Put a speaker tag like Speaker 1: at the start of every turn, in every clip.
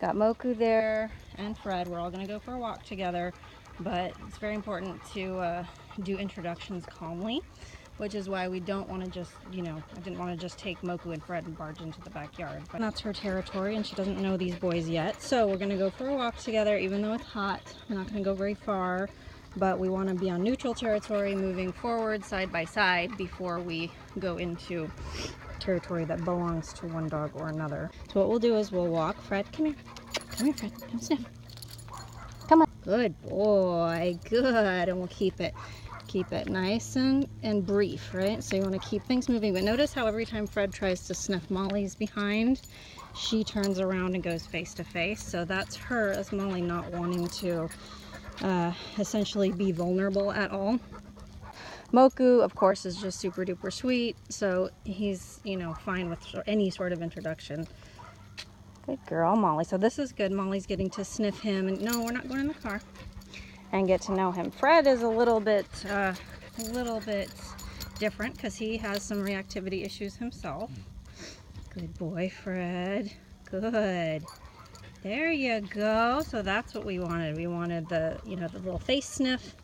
Speaker 1: Got Moku there and Fred. We're all gonna go for a walk together, but it's very important to do introductions calmly, which is why we don't want to just, I didn't want to just take Moku and Fred and barge into the backyard. But that's her territory and she doesn't know these boys yet. So we're gonna go for a walk together, even though it's hot. We're not gonna go very far, but we want to be on neutral territory, moving forward side by side before we go into territory that belongs to one dog or another. So what we'll do is we'll walk. Fred, come here. Come here, Fred. Come sniff. Come on. Good boy. Good. And we'll keep it nice and brief, right? So you want to keep things moving. But notice how every time Fred tries to sniff Molly's behind, she turns around and goes face to face. So that's her as Molly not wanting to essentially be vulnerable at all. Moku, of course, is just super duper sweet, so he's, fine with any sort of introduction. Good girl, Molly. So this is good. Molly's getting to sniff him, and no, we're not going in the car. And get to know him. Fred is a little bit different because he has some reactivity issues himself. Good boy, Fred. Good. There you go. So that's what we wanted. We wanted the, the little face sniff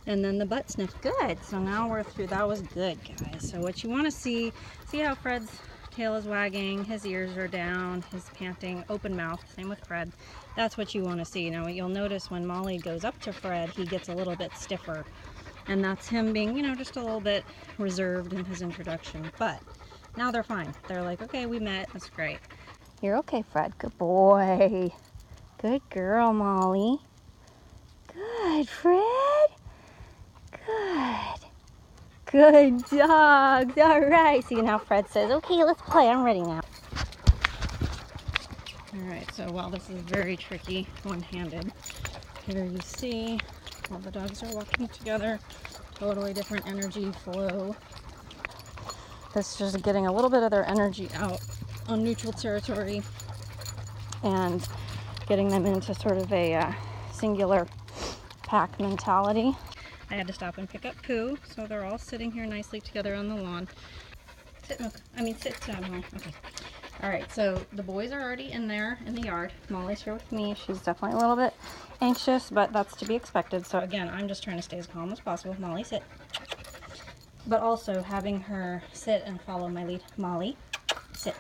Speaker 1: and then the butt sniff. Good. So now we're through. That was good, guys. So what you want to see how Fred's tail is wagging, his ears are down, his panting, open mouth. Same with Fred. That's what you want to see. Now, you'll notice when Molly goes up to Fred, he gets a little bit stiffer. And that's him being, just a little bit reserved in his introduction. But now they're fine. They're like, okay, we met. That's great. You're okay, Fred. Good boy. Good girl, Molly. Good, Fred. Good. Good dogs. All right. See, now Fred says, okay, let's play. I'm ready now. All right. So while this is very tricky, one-handed, here you see all the dogs are walking together. Totally different energy flow. This is just getting a little bit of their energy out on neutral territory and getting them into sort of a singular pack mentality. I had to stop and pick up poo, so they're all sitting here nicely together on the lawn. Sit, Molly. Okay. All right, so the boys are already in there in the yard. Molly's here with me. She's definitely a little bit anxious, but that's to be expected. So again, I'm just trying to stay as calm as possible. Molly, sit. But also having her sit and follow my lead. Molly, sit.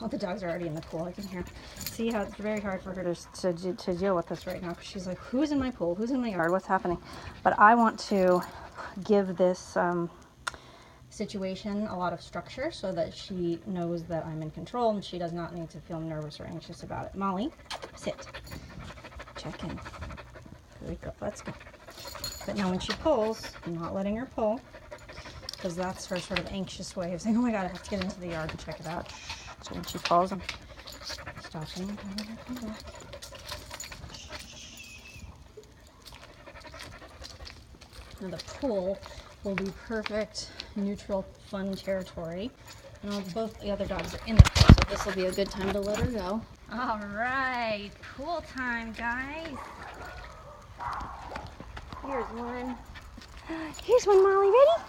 Speaker 1: All the dogs are already in the pool. I can hear. See how it's very hard for her to deal with this right now, because she's like, who's in my pool? Who's in my yard? What's happening? But I want to give this situation a lot of structure so that she knows that I'm in control and she does not need to feel nervous or anxious about it. Molly, sit. Check in. Good girl. Let's go. But now when she pulls, I'm not letting her pull, because that's her sort of anxious way of saying, oh my God, I have to get into the yard and check it out. So when she pulls, I'm stopping and letting her come back. Now the pool will be perfect, neutral, fun territory. And both the other dogs are in the pool, so this will be a good time to let her go. All right, pool time, guys. Here's one. Here's one, Molly. Ready?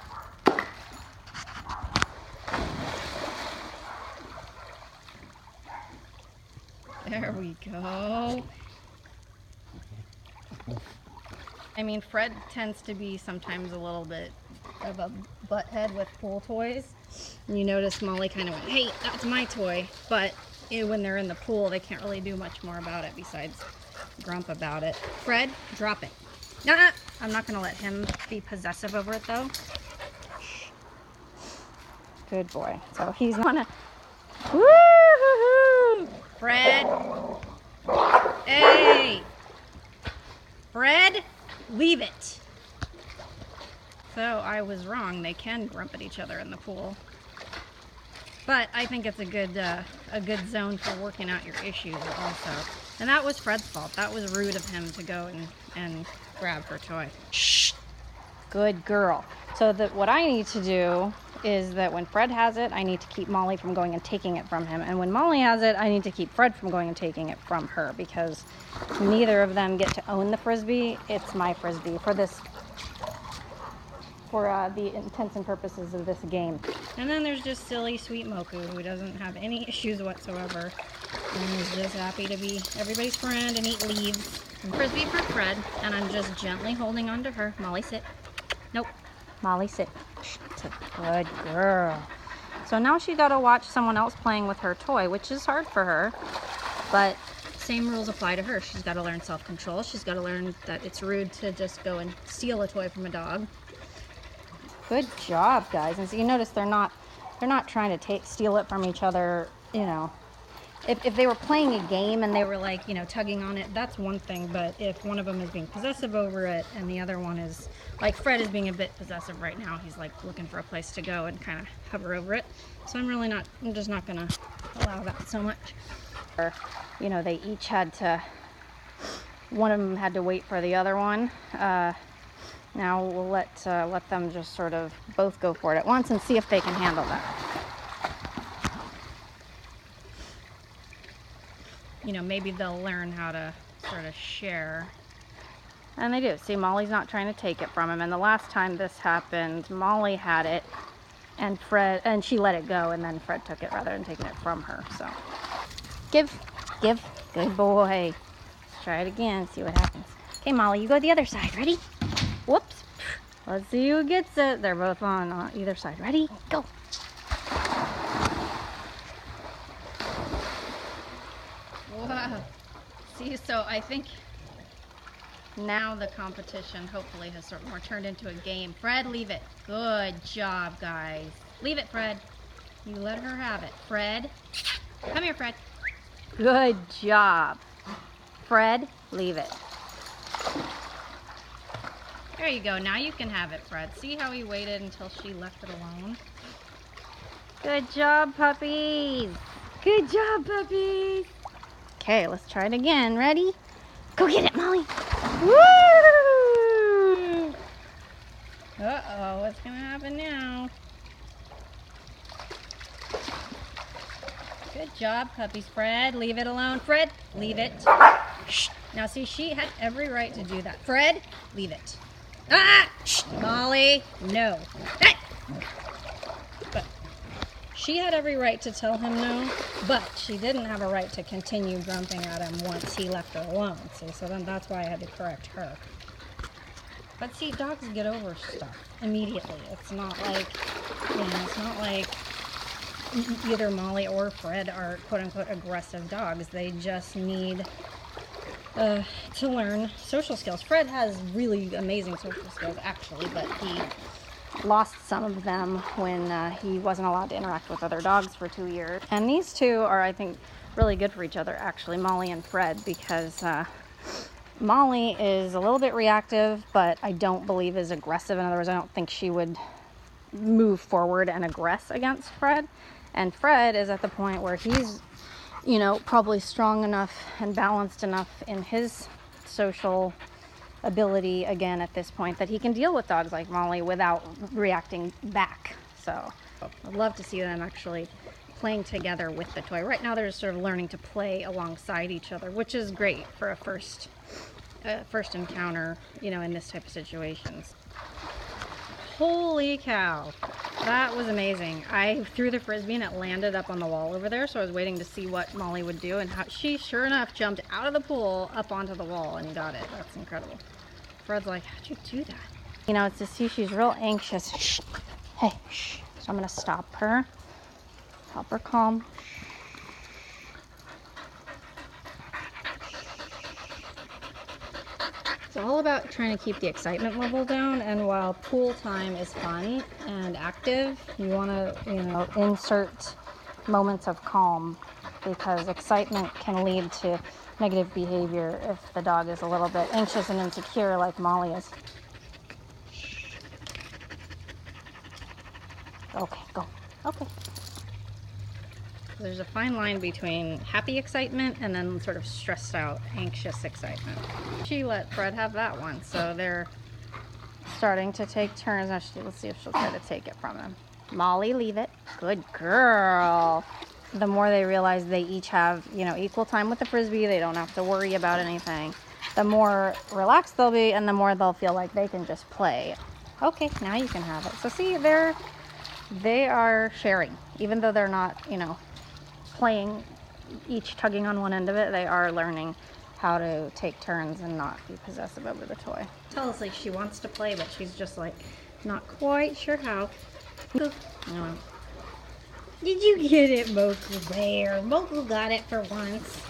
Speaker 1: There we go. I mean, Fred tends to be sometimes a little bit of a butthead with pool toys. And you notice Molly kind of went, hey, that's my toy. But when they're in the pool, they can't really do much more about it besides grump about it. Fred, drop it. Nuh-uh. I'm not going to let him be possessive over it, though. Good boy. So he's gonna... Woo-hoo-hoo! Fred. Hey. Fred, leave it. So I was wrong. They can grump at each other in the pool. But I think it's a good zone for working out your issues also. And that was Fred's fault. That was rude of him to go and grab her toy. Shh. Good girl. So what I need to do is that when Fred has it, I need to keep Molly from going and taking it from him. And when Molly has it, I need to keep Fred from going and taking it from her, because neither of them get to own the Frisbee. It's my Frisbee for the intents and purposes of this game. And then there's just silly, sweet Moku, who doesn't have any issues whatsoever And is just happy to be everybody's friend and eat leaves. Frisbee for Fred, and I'm just gently holding on to her. Molly, sit. Nope. Molly, sit. It's a good girl. So now she got to watch someone else playing with her toy, which is hard for her, but same rules apply to her. She's got to learn self-control. She's got to learn that it's rude to just go and steal a toy from a dog. Good job, guys. And so you notice they're not trying to steal it from each other, you know. If they were playing a game and they were like, you know, tugging on it, that's one thing. But if one of them is being possessive over it and the other one is, like Fred is being a bit possessive right now. He's like looking for a place to go and kind of hover over it. So I'm just not going to allow that so much. Or, you know, they each had to, one of them had to wait for the other one. Now we'll let them just sort of both go for it at once and see if they can handle that. You know, maybe they'll learn how to sort of share. And they do. See, Molly's not trying to take it from him. And the last time this happened, Molly had it and she let it go, and then Fred took it rather than taking it from her. So give, good boy. Let's try it again, see what happens. Okay, Molly, you go the other side. Ready? Whoops. Let's see who gets it. They're both on either side. Ready? Go. Wow. See, so I think now the competition hopefully has sort of more turned into a game. Fred, leave it. Good job, guys. Leave it, Fred. You let her have it. Fred, come here, Fred. Good job. Fred, leave it. There you go. Now you can have it, Fred. See how he waited until she left it alone? Good job, puppies. Good job, puppies. Okay, let's try it again. Ready? Go get it, Molly. Woo! Uh-oh, what's gonna happen now? Good job, puppies. Fred, leave it alone. Fred, leave it. Shh. Now see, she had every right to do that. Fred, leave it. Ah! Shh. Molly, no. Hey! But she had every right to tell him no, but she didn't have a right to continue grumping at him once he left her alone. See, so then that's why I had to correct her. But see, dogs get over stuff immediately. It's not like, you know, it's not like either Molly or Fred are quote-unquote aggressive dogs. They just need to learn social skills. Fred has really amazing social skills, actually, but he lost some of them when he wasn't allowed to interact with other dogs for 2 years. And these two are, I think, really good for each other, actually, Molly and Fred, because Molly is a little bit reactive, but I don't believe is aggressive. In other words, I don't think she would move forward and aggress against Fred. And Fred is at the point where he's, you know, probably strong enough and balanced enough in his social ability again at this point that he can deal with dogs like Molly without reacting back. So I'd love to see them actually playing together with the toy. Right now they're just sort of learning to play alongside each other, which is great for a first encounter, you know, in this type of situations. Holy cow, that was amazing. I threw the Frisbee and it landed up on the wall over there, so I was waiting to see what Molly would do, and how she sure enough jumped out of the pool up onto the wall and got it. That's incredible. Fred's like, how'd you do that? You know, it's to see she's real anxious. Shh. Hey, shh. So I'm gonna stop her, help her calm. It's all about trying to keep the excitement level down, and while pool time is fun and active, you want to, you know, insert moments of calm, because excitement can lead to negative behavior if the dog is a little bit anxious and insecure like Molly is. Okay, go. Okay. There's a fine line between happy excitement and then sort of stressed out, anxious excitement. She let Fred have that one, so they're starting to take turns. Now let's see if she'll try to take it from him. Molly, leave it. Good girl. The more they realize they each have, you know, equal time with the Frisbee, they don't have to worry about anything, the more relaxed they'll be and the more they'll feel like they can just play. Okay, now you can have it. So see, they are sharing, even though they're not, you know, playing each tugging on one end of it, they are learning how to take turns and not be possessive over the toy. Tell us like she wants to play, but she's just like not quite sure how. No. Did you get it, Moku Bear? Moku got it for once.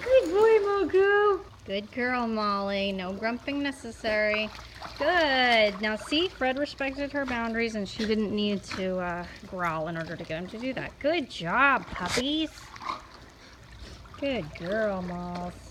Speaker 1: Good boy, Moku. Good girl, Molly. No grumping necessary. Good. Now see, Fred respected her boundaries and she didn't need to growl in order to get him to do that. Good job, puppies. Good girl, Moss.